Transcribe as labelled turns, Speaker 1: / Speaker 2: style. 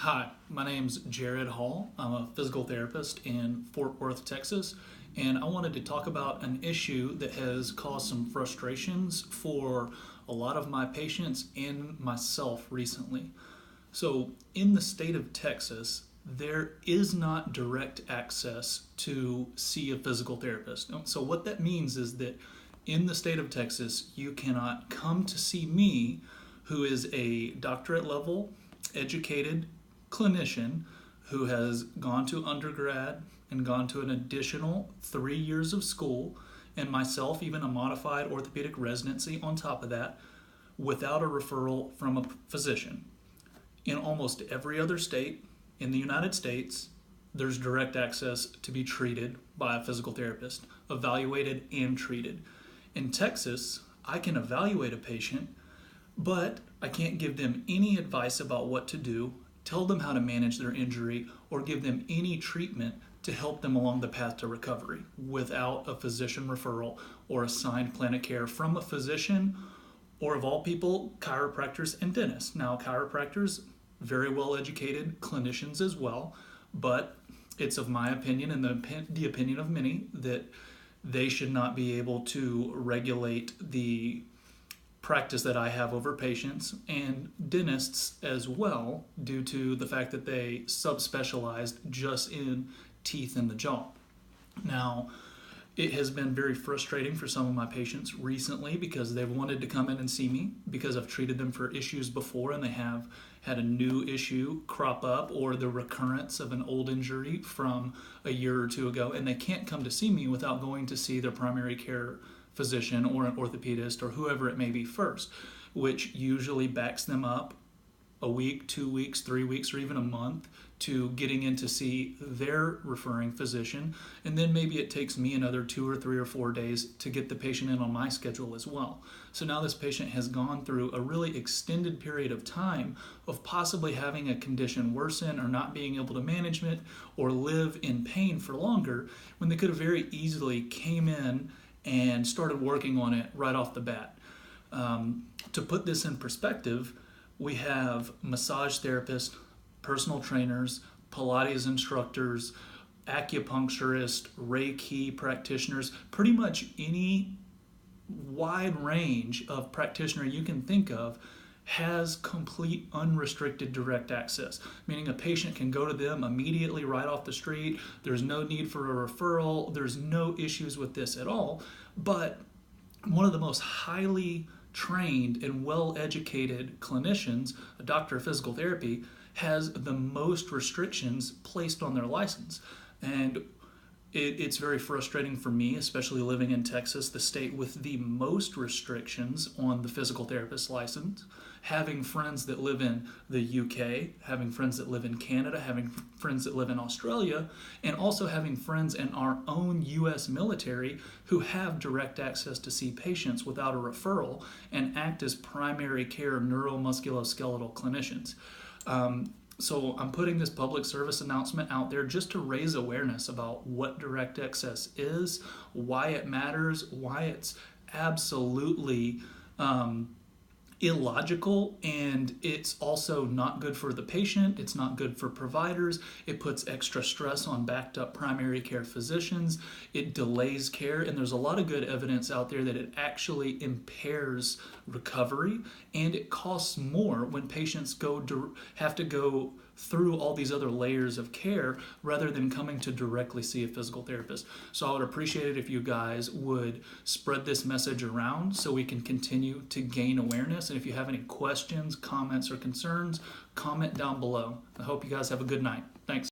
Speaker 1: Hi, my name's Jared Hall. I'm a physical therapist in Fort Worth, Texas, and I wanted to talk about an issue that has caused some frustrations for a lot of my patients and myself recently. So, in the state of Texas, there is not direct access to see a physical therapist. So, what that means is that in the state of Texas, you cannot come to see me, who is a doctorate level, educated clinician who has gone to undergrad and gone to an additional 3 years of school, and myself, even a modified orthopedic residency on top of that, without a referral from a physician. In almost every other state in the United States, there's direct access to be treated by a physical therapist, evaluated and treated. In Texas, I can evaluate a patient, but I can't give them any advice about what to do, tell them how to manage their injury, or give them any treatment to help them along the path to recovery without a physician referral or assigned plan of care from a physician, or of all people, chiropractors and dentists. Now, chiropractors, very well educated clinicians as well, but it's of my opinion and the opinion of many that they should not be able to regulate the practice that I have over patients, and dentists as well, due to the fact that they subspecialized just in teeth and the jaw. Now, it has been very frustrating for some of my patients recently because they've wanted to come in and see me because I've treated them for issues before and they have had a new issue crop up or the recurrence of an old injury from a year or two ago, and they can't come to see me without going to see their primary care physician or an orthopedist or whoever it may be first, which usually backs them up a week, 2 weeks, 3 weeks, or even a month to getting in to see their referring physician. And then maybe it takes me another 2 or 3 or 4 days to get the patient in on my schedule as well. So now this patient has gone through a really extended period of time of possibly having a condition worsen or not being able to manage it or live in pain for longer when they could have very easily came in and started working on it right off the bat. To put this in perspective, we have massage therapists, personal trainers, Pilates instructors, acupuncturists, Reiki practitioners, pretty much any wide range of practitioner you can think of has complete unrestricted direct access, meaning a patient can go to them immediately right off the street. There's no need for a referral. There's no issues with this at all. But one of the most highly trained and well-educated clinicians, a doctor of physical therapy, has the most restrictions placed on their license. And it's very frustrating for me, especially living in Texas, the state with the most restrictions on the physical therapist license, having friends that live in the UK, having friends that live in Canada, having friends that live in Australia, and also having friends in our own US military who have direct access to see patients without a referral and act as primary care neuromusculoskeletal clinicians. So I'm putting this public service announcement out there just to raise awareness about what direct access is, why it matters, why it's absolutely illogical, and it's also not good for the patient, it's not good for providers, it puts extra stress on backed up primary care physicians, it delays care, and there's a lot of good evidence out there that it actually impairs recovery, and it costs more when patients have to go through all these other layers of care rather than coming to directly see a physical therapist. So I would appreciate it if you guys would spread this message around so we can continue to gain awareness. And if you have any questions, comments, or concerns, comment down below. I hope you guys have a good night.